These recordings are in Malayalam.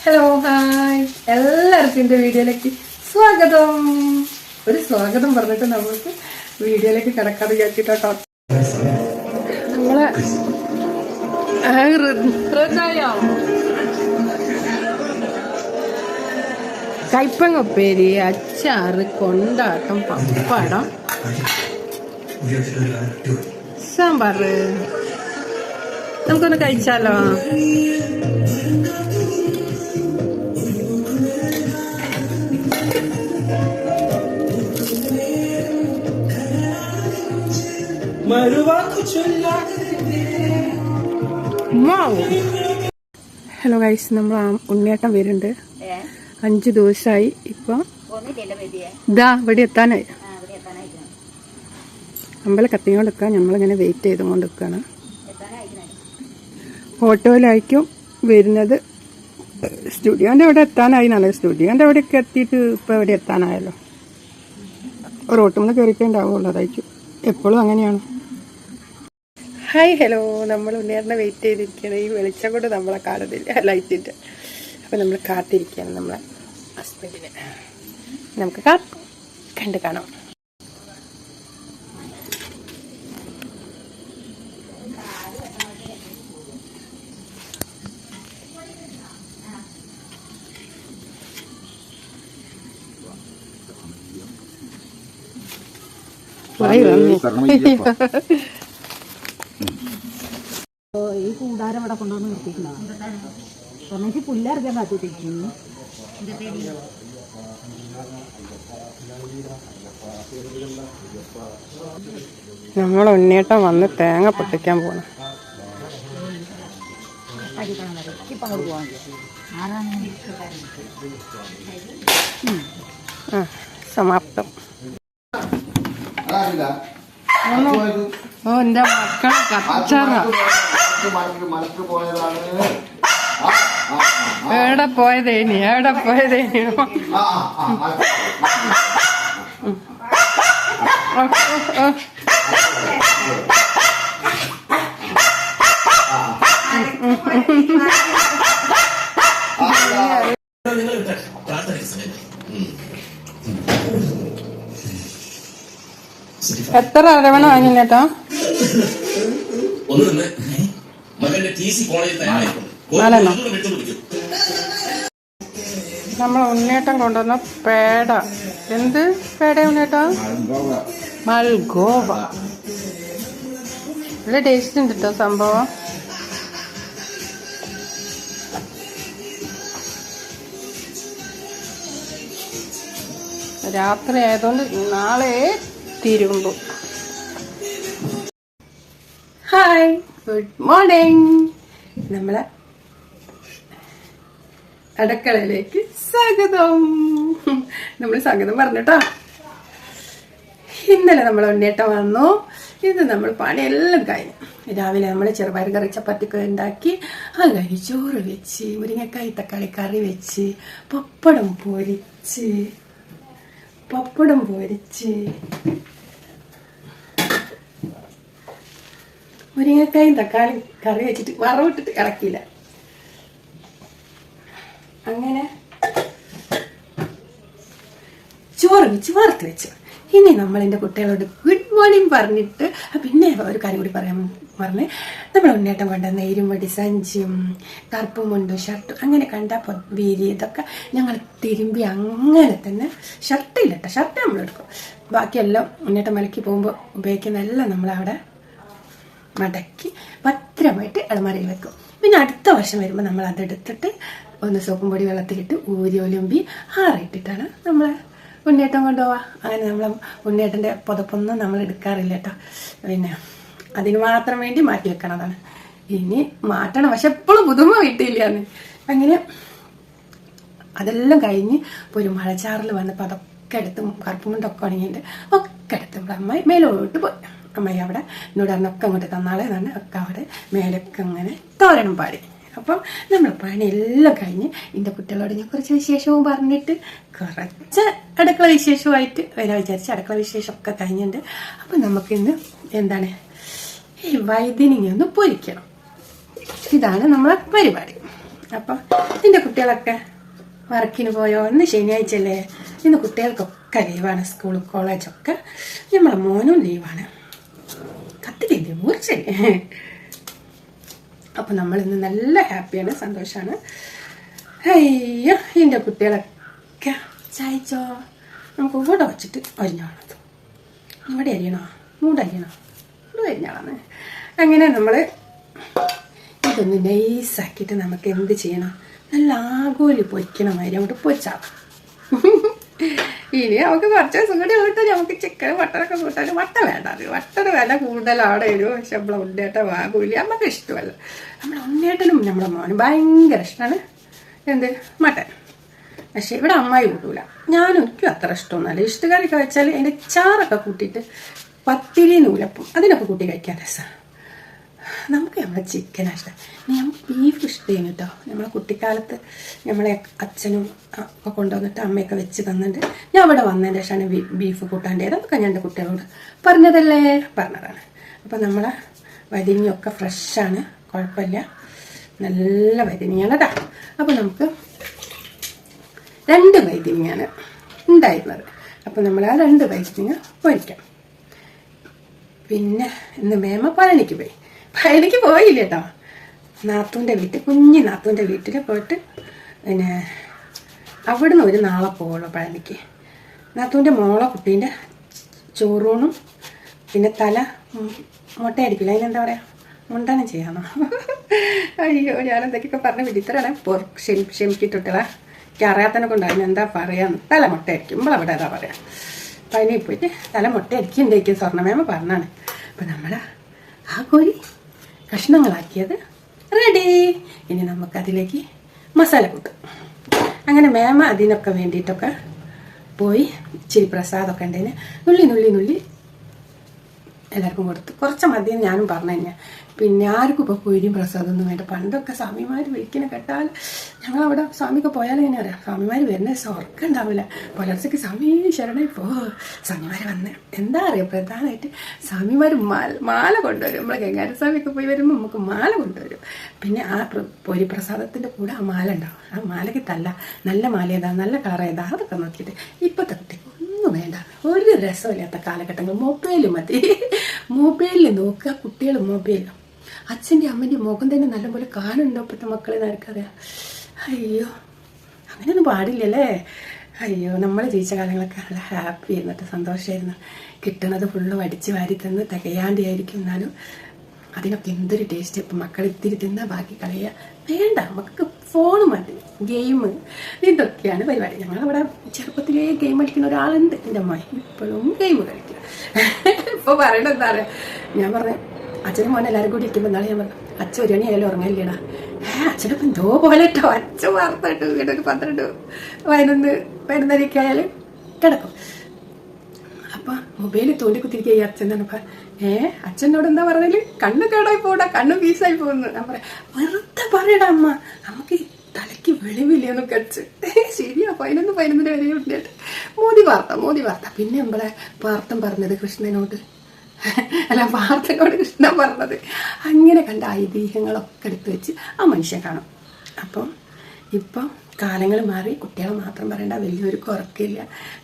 ഹലോ ഹായ് എല്ലാവർക്കും എൻ്റെ വീഡിയോയിലേക്ക് സ്വാഗതം. ഒരു സ്വാഗതം പറഞ്ഞിട്ട് നമുക്ക് വീഡിയോയിലേക്ക് കിടക്കാതെ വിചാരിച്ചിട്ടോ. നമ്മളെ കയ്പങ്ങ ഉപ്പേരി, അച്ചാറ്, കൊണ്ടാട്ടം, പപ്പടം, സാമ്പാർ. നമുക്കൊന്ന് കഴിച്ചാലോ? ഹലോ ഗൈസ്, നമ്മൾ ഉണ്ണിയേട്ടൻ വരുന്നുണ്ട്. 5 ദിവസമായി. ഇപ്പൊ ഇതാ ഇവിടെ എത്താനായി. അമ്പലം കത്തിക്കൊണ്ട് നിൽക്കുക. നമ്മളിങ്ങനെ വെയിറ്റ് ചെയ്തുകൊണ്ട് നിൽക്കുകയാണ്. ഓട്ടോയിലായിരിക്കും വരുന്നത്. സ്റ്റുഡിയോന്റെ അവിടെ എത്താനായി. നല്ല സ്റ്റുഡിയോന്റെ അവിടെയൊക്കെ എത്തിയിട്ട് ഇപ്പൊ എവിടെ എത്താനായല്ലോ. റോട്ടിൽ നിന്ന് കയറിയിട്ടേ ഉണ്ടാവുള്ളൂ. അതായിരിക്കും എപ്പോഴും അങ്ങനെയാണ്. ഹായ് ഹലോ, നമ്മൾ ഉണ്ണിയേട്ടനെ വെയിറ്റ് ചെയ്തിരിക്കുകയാണ്. ഈ വെളിച്ചം കൊണ്ട് നമ്മളെ കാണുന്നില്ല, ലൈറ്റിൻ്റെ. അപ്പം നമ്മൾ കാത്തിരിക്കുകയാണ് നമ്മളെ ഹസ്ബൻഡിനെ. നമുക്ക് കണ്ട് കാണാം. ഈ കൂടാരം ഇവിടെ കൊണ്ടുവന്ന് നിർത്തിയിട്ടുണ്ടാവും. എനിക്ക് പുല്ലറിക്കാൻ കാത്തിരിക്കുന്നു. നമ്മൾ ഉണ്ണിയേട്ടൻ വന്ന് തേങ്ങ പൊട്ടിക്കാൻ പോണം. സമാപ്തം. ഓ, എന്റെ മക്കളെ കച്ചറ. എവിടെ പോയതേനി എത്ര അരവണ വാങ്ങി കേട്ടോ? നമ്മൾ ഉണ്ണേട്ടം കൊണ്ടുവന്ന പേട. എന്ത് പേട ഉണ്ണേട്ടാ? മൽഗോവ. നല്ല ടേസ്റ്റ് ഉണ്ട് കേട്ടോ സംഭവം. രാത്രി ആയതുകൊണ്ട് നാളെ തിരുമ്പു. Hi, good morning. നമ്മളെ അടുക്കളയിലേക്ക് സ്വാഗതം. നമ്മൾ സ്വാഗതം പറഞ്ഞിട്ടോ. ഇന്നലെ നമ്മൾ ഉണ്ണേട്ടം വന്നു. ഇത് നമ്മൾ പണിയെല്ലാം കഴിഞ്ഞു. രാവിലെ നമ്മൾ ചെറുപയർ കറി ചപ്പാത്തിക്ക് ഉണ്ടാക്കി. അത് കഴിഞ്ഞ് ചോറ് വെച്ച്, മുരിങ്ങക്കായ് തക്കാളി കറി വെച്ച്, പപ്പടം പൊരിച്ച് മുരിങ്ങക്കായും തക്കാളി കറി വെച്ചിട്ട് വറവിട്ടിട്ട് ഇളക്കിയില്ല. അങ്ങനെ ചോറ് വെച്ച് വറുത്ത് വെച്ചു. ഇനി നമ്മൾ എൻ്റെ കുട്ടികളോട് ഗുഡ് മോർണിംഗ് പറഞ്ഞിട്ട് പിന്നെ ഒരു കാര്യം കൂടി പറയാൻ പറഞ്ഞ്, നമ്മൾ ഉണ്ണേട്ടം കൊണ്ടുവന്ന ഇരുമ്പടി സഞ്ചിയും കറുപ്പും മുണ്ടും ഷർട്ടും അങ്ങനെ കണ്ട വീരി ഇതൊക്കെ ഞങ്ങൾ തിരുമ്പി അങ്ങനെ തന്നെ. ഷർട്ടില്ല കേട്ടോ, ഷർട്ട് നമ്മളെടുക്കും. ബാക്കിയെല്ലാം ഉണ്ണേട്ടം മലക്കി പോകുമ്പോൾ ഉപയോഗിക്കുന്ന എല്ലാം നമ്മളവിടെ മടക്കി ഭദ്രമായിട്ട് അലമാരയിൽ വെക്കും. പിന്നെ അടുത്ത വർഷം വരുമ്പോൾ നമ്മൾ അതെടുത്തിട്ട് ഒന്ന് സോപ്പും പൊടി വെള്ളത്തിലിട്ട് ഊരി ഒലുമ്പി ആറിയിട്ടിട്ടാണ് നമ്മൾ ഉണ്ണേട്ടം കൊണ്ടുപോവാ. അങ്ങനെ നമ്മൾ ഉണ്ണേട്ടൻ്റെ പുതപ്പൊന്നും നമ്മൾ എടുക്കാറില്ല കേട്ടോ. പിന്നെ അതിന് മാത്രം വേണ്ടി മാറ്റി വെക്കണതാണ്. ഇനി മാറ്റണം, പക്ഷെ എപ്പോഴും പുതുമ കിട്ടിയില്ലാന്ന്. അങ്ങനെ അതെല്ലാം കഴിഞ്ഞ് ഇപ്പോൾ ഒരു മഴച്ചാറിൽ വന്നപ്പോൾ അതൊക്കെ എടുത്ത് കറുപ്പുമുണ്ടൊക്കെ ഉണങ്ങിയിട്ട് ഒക്കെ എടുത്ത് ഇവിടെ അമ്മായി മേലോട്ട് പോയി. അമ്മായി അവിടെ എന്നോട് അന്നൊക്കെ അങ്ങോട്ട് തന്നാളെ എന്നാണ് ഒക്കെ അവിടെ മേലൊക്കെ അങ്ങനെ തോരണം പാടി. അപ്പം നമ്മൾ പണിയെല്ലാം കഴിഞ്ഞ് എൻ്റെ കുട്ടികളോട് ഞാൻ കുറച്ച് വിശേഷവും പറഞ്ഞിട്ട് കുറച്ച് അടുക്കള വിശേഷമായിട്ട് വരാൻ വിചാരിച്ച് അടുക്കള വിശേഷമൊക്കെ കഴിഞ്ഞിട്ടുണ്ട്. അപ്പം നമുക്കിന്ന് എന്താണ് ഈ വഴുതനങ്ങ ഒന്ന് പൊരിക്കണം. ഇതാണ് നമ്മളെ പരിപാടി. അപ്പം നിന്റെ കുട്ടികളൊക്കെ വർക്കിന് പോയോ? ഇന്ന് ശനിയാഴ്ചയല്ലേ, ഇന്ന് കുട്ടികൾക്കൊക്കെ ലീവാണ്, സ്കൂൾ കോളേജൊക്കെ. നമ്മളെ മോനും ലീവാണ്. കത്തിരില്ലേ മൂർച്ചല്ലേ. അപ്പം നമ്മളിന്ന് നല്ല ഹാപ്പിയാണ്, സന്തോഷമാണ്. അയ്യോ എൻ്റെ കുട്ടികളൊക്കെ ചായച്ചോ. നമുക്ക് ഇവിടെ വച്ചിട്ട് അരിഞ്ഞാണത്. ഇവിടെ അരിയണോ? മൂടരിയണോ? ഇവിടെ അരിഞ്ഞാളാണ്. അങ്ങനെ നമ്മൾ ഇതൊന്ന് നൈസാക്കിയിട്ട് നമുക്ക് എന്ത് ചെയ്യണം, നല്ല ആഗോലി പൊരിക്കണമാതിരി അങ്ങോട്ട് പൊരിച്ചാൽ. ഇനി നമുക്ക് കുറച്ച് ദിവസം കൂടി കിട്ടും നമുക്ക് ചിക്കൻ മട്ടനൊക്കെ കൂട്ടാൻ. മട്ട വേണ്ട, അത് മട്ടന് വില കൂടുതലാണ്. പക്ഷെ നമ്മളെ ഉണ്ണേട്ട വാങ്ങൂല, നമുക്ക് ഇഷ്ടമല്ല. നമ്മളെ ഉണ്ണേട്ടനും നമ്മളെ മോനും ഭയങ്കര ഇഷ്ടമാണ് എന്ത് മട്ടൻ. പക്ഷെ ഇവിടെ അമ്മായി കൂട്ടൂല, എനിക്കും അത്ര ഇഷ്ടമൊന്നുമല്ല. ഇഷ്ടക്കാരൊക്കെ വെച്ചാൽ അതിൻ്റെ ചാറൊക്കെ കൂട്ടിയിട്ട് പത്തിരി നൂലപ്പം അതിനൊക്കെ കൂട്ടി കഴിക്കാൻ രസമാണ്. നമുക്ക് നമ്മളെ ചിക്കനാണ് ഇഷ്ടം. ഞാൻ ബീഫ് ഇഷ്ടമായിരുന്നു കേട്ടോ. നമ്മളെ കുട്ടിക്കാലത്ത് നമ്മളെ അച്ഛനും ഒക്കെ കൊണ്ടുവന്നിട്ട് അമ്മയൊക്കെ വെച്ച് തന്നിട്ട് ഞാൻ ഇവിടെ വന്നതിന് ശേഷമാണ് ബീഫ് കൂട്ടാണ്ടത്. അതൊക്കെ ഞാൻ എൻ്റെ കുട്ടികളോട് പറഞ്ഞതാണ്. അപ്പം നമ്മളെ വരിഞ്ഞൊക്കെ ഫ്രഷാണ്, കുഴപ്പമില്ല, നല്ല വരിഞ്ഞാണ് കേട്ടോ. അപ്പം നമുക്ക് 2 വൈദ്യങ്ങയാണ് ഉണ്ടായിരുന്നത്. അപ്പം നമ്മൾ ആ 2 വൈദ്യങ്ങ പൊരിക്കാം. പിന്നെ ഇന്ന് മേമ പഴനിക്ക് പോയില്ല കേട്ടോ. നാത്തൂൻ്റെ വീട്ടിൽ, കുഞ്ഞി നാത്തൂൻ്റെ വീട്ടിൽ പോയിട്ട് പിന്നെ അവിടുന്ന് ഒരു നാളെ പോവുള്ളൂ പഴനിക്ക്. നാത്തൂൻ്റെ മോളെ കുട്ടീൻ്റെ ചോറൂണും പിന്നെ തല മുട്ടയടിക്കില്ല, അതിനെന്താ പറയുക, മുണ്ടനം ചെയ്യാമോ? അയ്യോ ഞാനെന്തൊക്കെയൊക്കെ പറഞ്ഞ് വിളിത്തരാണ്. ക്ഷമിക്കിട്ടിട്ടുള്ള എനിക്ക് അറിയാത്തതിനെ കൊണ്ട് അതിനെന്താ പറയാന്ന്. തല മുട്ടയടിക്കും, നമ്മളവിടെ ഏതാ പറയാം. പഴനി പോയിട്ട് തല മുട്ടയടിക്കുണ്ടായിരിക്കും സ്വർണ്ണമേമ പറഞ്ഞാണ്. അപ്പം നമ്മൾ ആ കോഴി കഷ്ണങ്ങളാക്കിയത് റെഡി. ഇനി നമുക്കതിലേക്ക് മസാല കൂട്ടും. അങ്ങനെ മേമ അതിനൊക്കെ വേണ്ടിയിട്ടൊക്കെ പോയി ഇച്ചിരി പ്രസാദമൊക്കെ ഉണ്ടതിന് നുള്ളി എല്ലാവർക്കും കൊടുത്തു. കുറച്ച് മതിയെന്ന് ഞാനും പറഞ്ഞു കഴിഞ്ഞാൽ. പിന്നെ ആർക്കും ഇപ്പോൾ പൊരിയും പ്രസാദമൊന്നും വേണ്ട. പണ്ടൊക്കെ സ്വാമിമാർ വിളിക്കുന്ന കേട്ടാൽ ഞങ്ങളവിടെ സ്വാമിക്ക് പോയാലും ഇങ്ങനെ അറിയാം, സ്വാമിമാർ വരുന്ന ഉറക്കം ഉണ്ടാവില്ല. പുലർച്ചയ്ക്ക് സ്വാമി ശരണമായി സ്വാമിമാർ വന്ന് എന്താ അറിയാം, പ്രധാനമായിട്ട് സ്വാമിമാർ മാല കൊണ്ടുവരും. നമ്മളെ ഗംഗാരസ്വാമിക്ക് പോയി വരുമ്പോൾ നമുക്ക് മാല കൊണ്ടുവരും. പിന്നെ ആ പൊരി പ്രസാദത്തിൻ്റെ കൂടെ ആ മാല ഉണ്ടാവും. ആ മാലയ്ക്ക് നല്ല മാല ഏതാ, നല്ല കളർ ഏതാ, അതൊക്കെ നോക്കിയിട്ട് ഇപ്പോഴത്തെ കുട്ടിക്ക് ഒന്നും വേണ്ട, ഒരു രസമില്ലാത്ത കാലഘട്ടങ്ങൾ. മൊബൈൽ മതി, മൊബൈലിൽ നോക്കുക കുട്ടികൾ. മൊബൈൽ അച്ഛൻ്റെ അമ്മൻ്റെ മുഖം തന്നെ നല്ലപോലെ കാണുന്നുണ്ടോ ഇപ്പോഴത്തെ മക്കളെ നിനക്കറിയാം. അയ്യോ അങ്ങനെയൊന്നും പാടില്ലല്ലേ. അയ്യോ നമ്മൾ ജീവിച്ച കാലങ്ങളൊക്കെ നല്ല ഹാപ്പി ആയിരുന്നിട്ട് സന്തോഷമായിരുന്നു. കിട്ടണത് ഫുള്ള് വടിച്ച് വാരി തന്ന് തികയാണ്ടിയായിരിക്കും, എന്നാലും അതിനൊക്കെ എന്തൊരു ടേസ്റ്റ്. ഇപ്പം മക്കൾ ഇത്തിരി തിന്നാൽ ബാക്കി കളയുക വേണ്ട, നമുക്ക് ഫോൺ മതി, ഗെയിം, ഇതൊക്കെയാണ് പരിപാടി. ഞങ്ങളവിടെ ചെറുപ്പത്തിലേ ഗെയിം കളിക്കുന്ന ഒരാളുണ്ട്, എൻ്റെ അമ്മ ഇപ്പോഴും ഗെയിം കളിക്കുക. ഇപ്പോൾ പറയണത് എന്താ പറയുക, ഞാൻ പറഞ്ഞു അച്ഛനും മോനെ എല്ലാവരും കൂടി ഇരിക്കുമ്പോൾ നാളെ ഞാൻ പറഞ്ഞു അച്ഛൻ 1 മണി ആയാലും ഉറങ്ങില്ലേടാ. അച്ഛനപ്പം എന്തോ പോലെ കേട്ടോ, അച്ഛൻ വാർത്തട്ട് വീട്ടൊരു 12 11 ആയാലും കിടക്കും. അപ്പം മൊബൈലിൽ തോണ്ടി കുത്തിരിക്കുക ഈ അച്ഛൻ തന്നെ. അച്ഛനോട് എന്താ പറഞ്ഞാൽ കണ്ണ് കേടായി പോടാ, കണ്ണ് പീസായി പോകുന്നു. ഞാൻ പറയാം വെറുതെ പറയടാ അമ്മ, നമുക്ക് തലയ്ക്ക് വെളിവില്ലെന്നൊക്കെ അടിച്ച്. ശരിയാ, 11 വരെ ഉണ്ടായിട്ട് മോദി വാർത്ത. പിന്നെ നമ്മളെ പാർത്ഥം പറഞ്ഞത് കൃഷ്ണനോട്, അല്ല പാർത്ഥനോട് കൃഷ്ണൻ പറഞ്ഞത്. അങ്ങനെ കണ്ട ഐതിഹ്യങ്ങളൊക്കെ എടുത്ത് വെച്ച് ആ മനുഷ്യൻ കാണും. അപ്പം ഇപ്പം കാലങ്ങൾ മാറി, കുട്ടികളെ മാത്രം പറയണ്ട, വലിയൊരു ഉറക്കില്ല.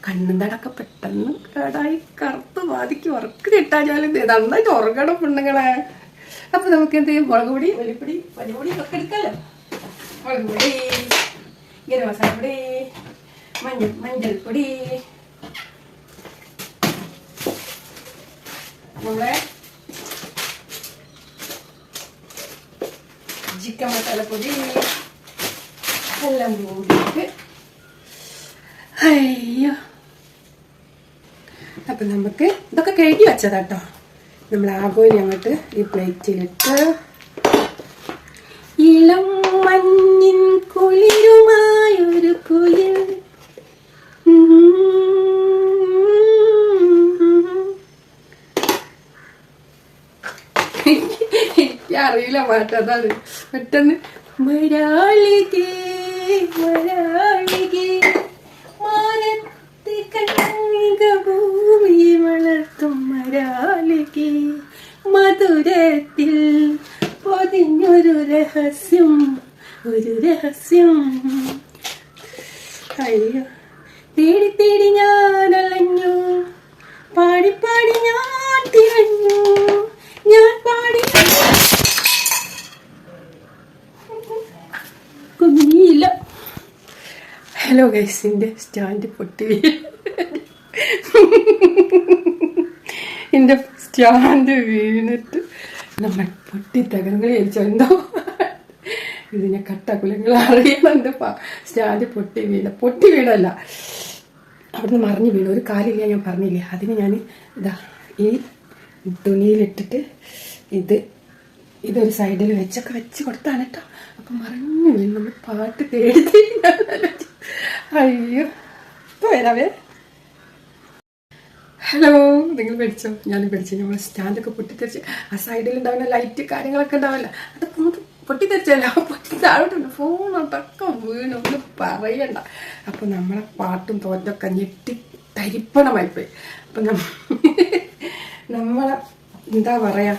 കണ്ണും തടൊക്കെ പെട്ടെന്ന് കേടായി കറുത്ത് ബാധിക്ക് ഉറക്ക് കിട്ടാഞ്ഞാലും നന്നായിട്ട് ഉറങ്ങണം പെണ്ണുങ്ങളെ. അപ്പം നമുക്ക് എന്ത് ചെയ്യും, മുളക് പൊടി, വെള്ളിപ്പൊടി, പനിപ്പൊടി ഒക്കെ എടുക്കാമല്ലോ. മുളക് പൊടി, ഗരം മസാലപ്പൊടി, മഞ്ഞൾപ്പൊടി, നമ്മളെ ചിക്കൻ മസാലപ്പൊടി എല്ലാം കൂടിയിട്ട്. അയ്യോ അപ്പം നമുക്ക് ഇതൊക്കെ കഴുകി വെച്ചതാട്ടോ. നമ്മൾ ആഗോലി അങ്ങോട്ട് ഈ പ്ലേറ്റിലിട്ട് ഇളം മഞ്ഞിൻ കുളിരുമായൊരു കുയിൽ അറിയില്ല പാട്ട്, അതാണ് പെട്ടെന്ന് മരാളികേ മാനത്തെ കണ്ണിക ഭൂമി വളർത്തും മരാളികേ, മധുരത്തിൽ പൊതിഞ്ഞൊരു രഹസ്യം ഒരു രഹസ്യം. അയ്യോ, തേടി തേടി ഞാൻ അലഞ്ഞു, പാടി പാടി ഞാൻ തിരഞ്ഞു, ഞാൻ പാടി കുഞ്ഞിയില്ല. ഹലോ ഗൈസ്, എൻ്റെ സ്റ്റാൻഡ് പൊട്ടി എൻ്റെ സ്റ്റാൻഡ് വീണിട്ട് നമ്മൾ പൊട്ടി തകർന്ന് വിചാരിച്ചോ എന്തോ. ഇതിനെ കട്ടക്കുലങ്ങൾ അറിയണം. എൻ്റെ സ്റ്റാൻഡ് പൊട്ടി വീണല്ല, അവിടുന്ന് മറിഞ്ഞു വീണു. ഒരു കാര്യമില്ല, ഞാൻ പറഞ്ഞില്ലേ, അതിന് ഞാൻ ഇതാ ഈ തുണിയിലിട്ടിട്ട് ഇതൊരു സൈഡിൽ വെച്ച് കൊടുത്താണ് കേട്ടോ. അപ്പം മറിഞ്ഞു വീണു. നമ്മൾ പാട്ട് തേടി അയ്യോ, ഇപ്പോൾ വരാവേ. ഹലോ, നിങ്ങൾ പഠിച്ചോ? ഞാനും പഠിച്ചു. നമ്മൾ സ്റ്റാൻഡൊക്കെ പൊട്ടിത്തെറിച്ച് ആ സൈഡിലുണ്ടാവുന്ന ലൈറ്റ് കാര്യങ്ങളൊക്കെ ഉണ്ടാവില്ല, അതൊക്കെ പൊട്ടിത്തെറിച്ചല്ല, പൊട്ടി താഴോട്ടുണ്ട്. ഫോണൊക്കെ വീണു, ഒന്നും പറയണ്ട. അപ്പം നമ്മളെ പാട്ടും തോറ്റൊക്കെ ഞെട്ടി തരിപ്പണമായിപ്പോയി. അപ്പം നമ്മളെ എന്താ പറയാ,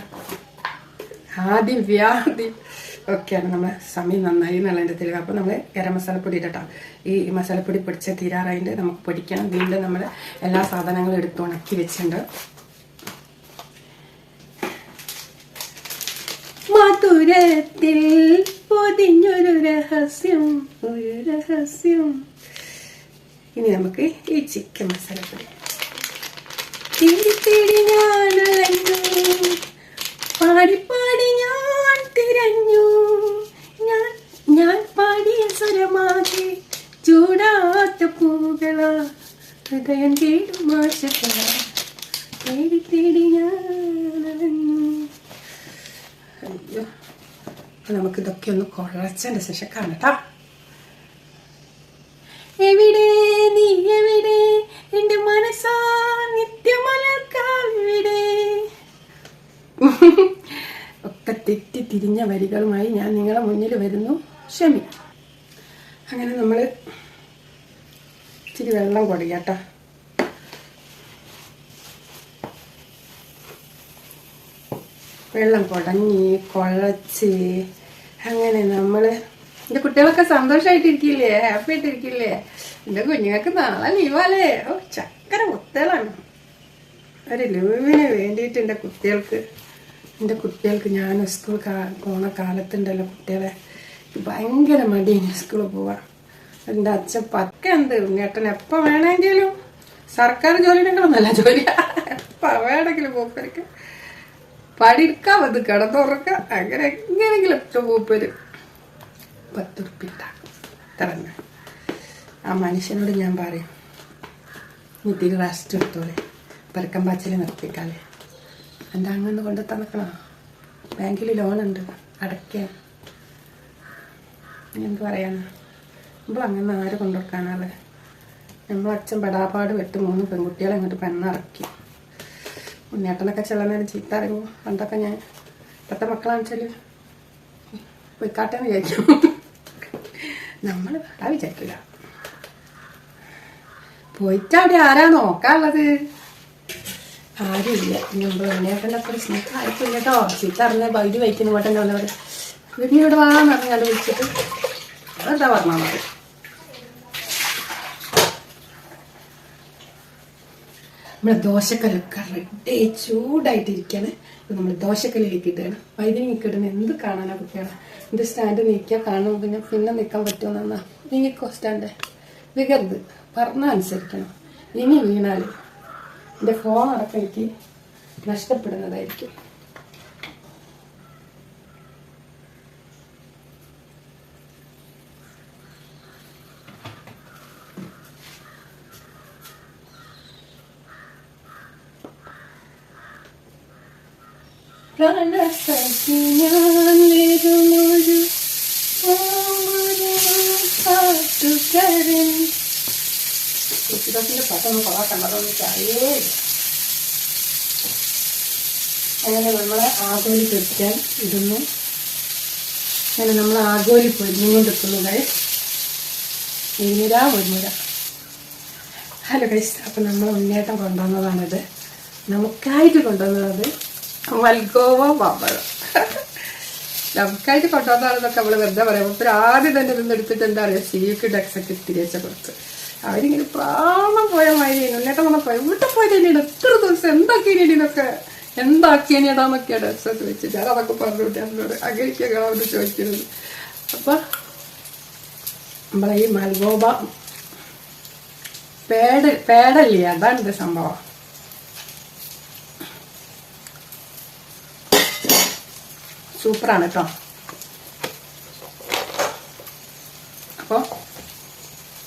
ആദ്യം വ്യാധി ഒക്കെയാണ് നമ്മളെ സമയം നന്നായി എന്നുള്ളതിൻ്റെ തെളിവ്. അപ്പോൾ നമ്മൾ ഗരം മസാലപ്പൊടി ഇടട്ടോ. ഈ മസാലപ്പൊടി പൊടിച്ച തീരാറായിട്ട് നമുക്ക് പൊടിക്കണം. വീണ്ടും നമ്മൾ എല്ലാ സാധനങ്ങളും എടുത്ത് ഉണക്കി വെച്ചിട്ടുണ്ട്. മധുരത്തിൽ പൊതിഞ്ഞൊരു രഹസ്യം, ഒരു രഹസ്യം. ഇനി നമുക്ക് ഈ ചിക്കൻ മസാലപ്പൊടി തേടി തേടി ഞാൻ അലഞ്ഞു, പാടി പാടി ഞാൻ തിരഞ്ഞു, ഞാൻ പാടിയ സ്വരമാകെ ചൂടാത്ത പൂകളാ, ഹൃദയം തേടും ആശകളാ, തേടി തേടി ഞാൻ അലഞ്ഞു. അയ്യോ, നമുക്കിതൊക്കെ ഒന്ന് കുഴച്ചതിൻ്റെ ശേഷം കാണട്ടാ. എവിടെ നീ, എവിടെ എൻ്റെ മനസ്സാ നിത്യമലർക്കാവിടെ. ഒക്കെ തെറ്റി തിരിഞ്ഞ വരികളുമായി ഞാൻ നിങ്ങളുടെ മുന്നിൽ വരുന്നു, ക്ഷമി. അങ്ങനെ നമ്മൾ ഇച്ചിരി വെള്ളം കുടയാട്ടോ. വെള്ളം കുഴച്ച് അങ്ങനെ നമ്മൾ, എൻ്റെ കുട്ടികളൊക്കെ സന്തോഷമായിട്ടിരിക്കില്ലേ, ഹാപ്പി ആയിട്ടിരിക്കില്ലേ? എൻ്റെ കുഞ്ഞുങ്ങൾക്ക് നാളെ ലീവാലേ. ഓ, ചക്കര കുട്ടികളാണ്. ഒരു ലീവിന് വേണ്ടിയിട്ട് എൻ്റെ കുട്ടികൾക്ക് ഞാൻ സ്കൂൾ പോണ കാലത്തുണ്ടല്ലോ, കുട്ടികളെ ഭയങ്കര മടിയാണ് സ്കൂളിൽ പോവാൻ. എൻ്റെ അച്ഛൻ പക്ക എന്ത് ഉണ്ണേട്ടൻ എപ്പോൾ വേണമെങ്കിലും, സർക്കാർ ജോലിയുണ്ടെങ്കിലും നല്ല ജോലിയാ, എപ്പോൾ വേണമെങ്കിലും പോപ്പരക്ക് പഠിക്കാം, അത് കിടന്നുറക്കാം, അങ്ങനെ എങ്ങനെയെങ്കിലും ഒറ്റ പോപ്പര് 10 ഉറുപ്പിക ഉണ്ടാക്കും. തറങ്ങ ആ മനുഷ്യനോട് ഞാൻ പറയും, നീ തിരി റെസ്റ്റ് എടുത്തോളെ, പെരക്കം പാച്ചിൽ നിർത്തിക്കാലേ. എൻ്റെ അങ്ങനെ കൊണ്ട് തന്നക്കണോ, ബാങ്കിൽ ലോണുണ്ട് അടയ്ക്കാൻ. എന്ത് പറയാനാ, നമ്മളങ്ങനെ ആര് കൊണ്ടുവെക്കാനാളെ. നമ്മളച്ഛൻ പെടാപ്പാട് വെട്ട് 3 പെൺകുട്ടികളെ അങ്ങോട്ട് പെണ്ണിറക്കി. ഉണ്ണേട്ടനൊക്കെ ചില നേരം ചീത്ത അറിയുമ്പോൾ പണ്ടൊക്കെ ഞാൻ ഇപ്പോഴത്തെ മക്കളാണെന്ന് വെച്ചാൽ പോയിക്കാട്ടെന്ന് വിചാരിക്കും. നമ്മൾ വേണ്ട വിചാരിക്കില്ല. പോയിട്ട് അവിടെ ആരാ നോക്കാനുള്ളത്? ആരുമില്ല. നമ്മൾ ഉണ്ണേട്ടൻ്റെ അത്ര സ്നേഹം ആർക്കും ഇല്ല കേട്ടോ. ചീത്ത അറിഞ്ഞ ബൈഡി വയ്ക്കുന്ന പോട്ടെ ഉള്ളവർ വീടിനോട് വാന്ന് പറഞ്ഞ് കണ്ട് വിളിച്ചിട്ട് അതെന്താ പറഞ്ഞാൽ മതി. നമ്മളെ ദോശക്കല്ലൊക്കെ റെഡി ചൂടായിട്ടിരിക്കുകയാണ്. ഇപ്പം നമ്മൾ ദോശക്കല്ലിലേക്ക് ഇടുകയാണ്. വൈദ്യുതി ഇടുന്ന എന്ത് കാണാനാ കുട്ടികളെ. എൻ്റെ സ്റ്റാൻഡ് നീക്കിയാൽ കാണും, പിന്നെ നിൽക്കാൻ പറ്റുമെന്നാ. നീക്കോ സ്റ്റാൻഡ് വികരുത്, പറഞ്ഞാൽ അനുസരിക്കണം. ഇനി വീണാൽ എൻ്റെ ഫോൺ അടക്കം എനിക്ക് നഷ്ടപ്പെടുന്നതായിരിക്കും. പാട്ടൊന്നും കൊള്ളാൻ കണ്ടതൊന്നും ചായേ. അങ്ങനെ നമ്മളെ ആഗോലി പൊരിക്കാൻ ഇടുന്നു. അങ്ങനെ നമ്മൾ ആഗോലി പൊരിഞ്ഞുകൊണ്ടിരിക്കുന്നു ഗൈസ്. മുരിമുര. ഹലോ ഗൈസ്, അപ്പം നമ്മൾ ഉണ്ണേട്ടം കൊണ്ടുവന്നതാണിത്. നമുക്കായിട്ട് കൊണ്ടുവന്നത് മൽഗോവ പപ്പടം. നമുക്കായിട്ട് കൊണ്ടുവന്നാണെന്നൊക്കെ നമ്മള് വെറുതെ പറയാം. അപ്പൊ ആദ്യം തന്നെ ഇതൊന്നും എടുത്തിട്ട് എന്താ പറയുക, സീക്ക് ഡെക്സൊക്കെ തിരിച്ച കൊടുത്ത് അവരിങ്ങനെ പ്രാണം പോയ മാതിരി ഉണ്ണേട്ടം വന്ന പോയ വീട്ടിൽ പോയത് തന്നെയാണ്. എത്ര ദിവസം എന്താക്കിയതൊക്കെ എന്താക്കിയടാന്നൊക്കെ ഡ്രസ്സൊക്കെ വെച്ച് ഞാൻ അതൊക്കെ പറഞ്ഞു എന്നോട് അങ്ങനെയൊക്കെ അവരോട് ചോദിക്കുന്നത്. അപ്പൊ നമ്മളെ ഈ മൽഗോബ പേടല്ലേ, അതാണ് എന്റെ സംഭവം. സൂപ്പറാണ് കേട്ടോ. അപ്പോൾ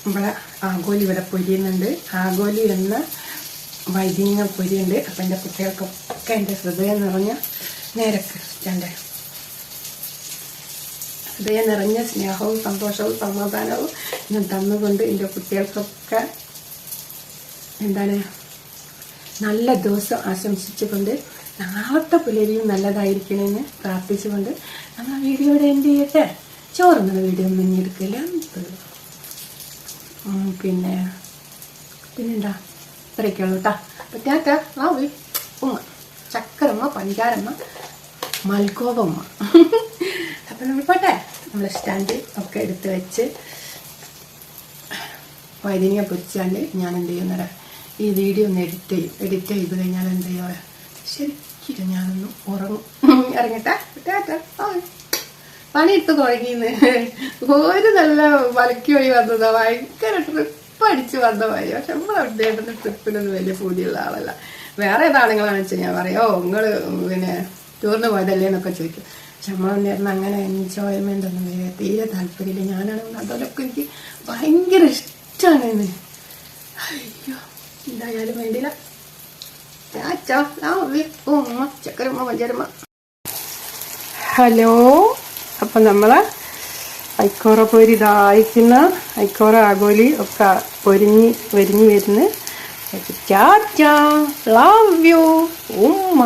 നമ്മളെ ആഗോലി ഇവിടെ പൊരിയുന്നുണ്ട്. ആഗോലി എന്ന വൈദ്യുത പൊരിയുണ്ട്. അപ്പം എൻ്റെ കുട്ടികൾക്കൊക്കെ എൻ്റെ ഹൃദയം നിറഞ്ഞ നേരക്രിസ്ത്യൻ്റെ ഹൃദയം നിറഞ്ഞ സ്നേഹവും സന്തോഷവും സമാധാനവും ഞാൻ തന്നുകൊണ്ട് എൻ്റെ കുട്ടികൾക്കൊക്കെ എന്താണ് നല്ല ദിവസം ആശംസിച്ചുകൊണ്ട് നാളത്തെ പുലരിയും നല്ലതായിരിക്കണമെന്ന് പ്രാർത്ഥിച്ചുകൊണ്ട് നമ്മൾ വീഡിയോയുടെ എൻ്റെ ചെയ്യട്ടെ. ചോറുന്ന വീഡിയോ ഒന്നും എടുക്കില്ല. പിന്നെന്താ ഇത്രയൊക്കെയുള്ളൂ കേട്ടോ. അപ്പം ടാറ്റ. ഉമ്മ ചക്കരമ്മ, പഞ്ചാരമ്മ, മൽക്കോവമ്മ. അപ്പം നമ്മൾ പോട്ടെ. നമ്മൾ സ്റ്റാൻഡ് ഒക്കെ എടുത്ത് വെച്ച് വൈദ്യുതിയെ പൊരിച്ചാണ്ട് ഞാൻ എന്ത് ചെയ്യുന്നേരം ഈ വീഡിയോ ഒന്ന് എഡിറ്റ് ചെയ്ത് കഴിഞ്ഞാൽ എന്ത് ചെയ്യുക, ശരിക്കും ഞാനൊന്ന് ഉറങ്ങും. ഇറങ്ങട്ടെ. ടാറ്റ. പണിയെടുത്ത് തുടങ്ങിയെന്ന് ഒരു നല്ല വലക്കി വഴി വന്നതാ. ഭയങ്കര ട്രിപ്പ് അടിച്ച് വന്ന വഴി. പക്ഷെ നമ്മൾ അവിടെ ട്രിപ്പിനൊന്നും വലിയ പൂതിയുള്ള ആളല്ല. വേറെ ഏതാണെങ്കിലാണെന്ന് വെച്ചാൽ ഞാൻ പറയോ നിങ്ങൾ പിന്നെ ടൂറിന് പോയതല്ലേ എന്നൊക്കെ ചോദിക്കും. പക്ഷെ നമ്മളൊന്നും അങ്ങനെ എൻജോയ്മെൻ്റ് ഒന്നും തീരെ താല്പര്യമില്ല. ഞാനാണെങ്കിൽ അതൊക്കെ എനിക്ക് ഭയങ്കര ഇഷ്ടമാണ്. അയ്യോ എന്തായാലും വേണ്ടിയില്ല. ചക്കരമ്മ, പഞ്ചാരമ്മ. ഹലോ. അപ്പം നമ്മൾ ഐക്കോറ പൊരി ഇതായിക്കുന്ന ഐക്കോറ ആഗോലി ഒക്കെ പൊരിഞ്ഞ് വരുന്നു. ടാറ്റാ. ലവ് യു ഉമ്മ.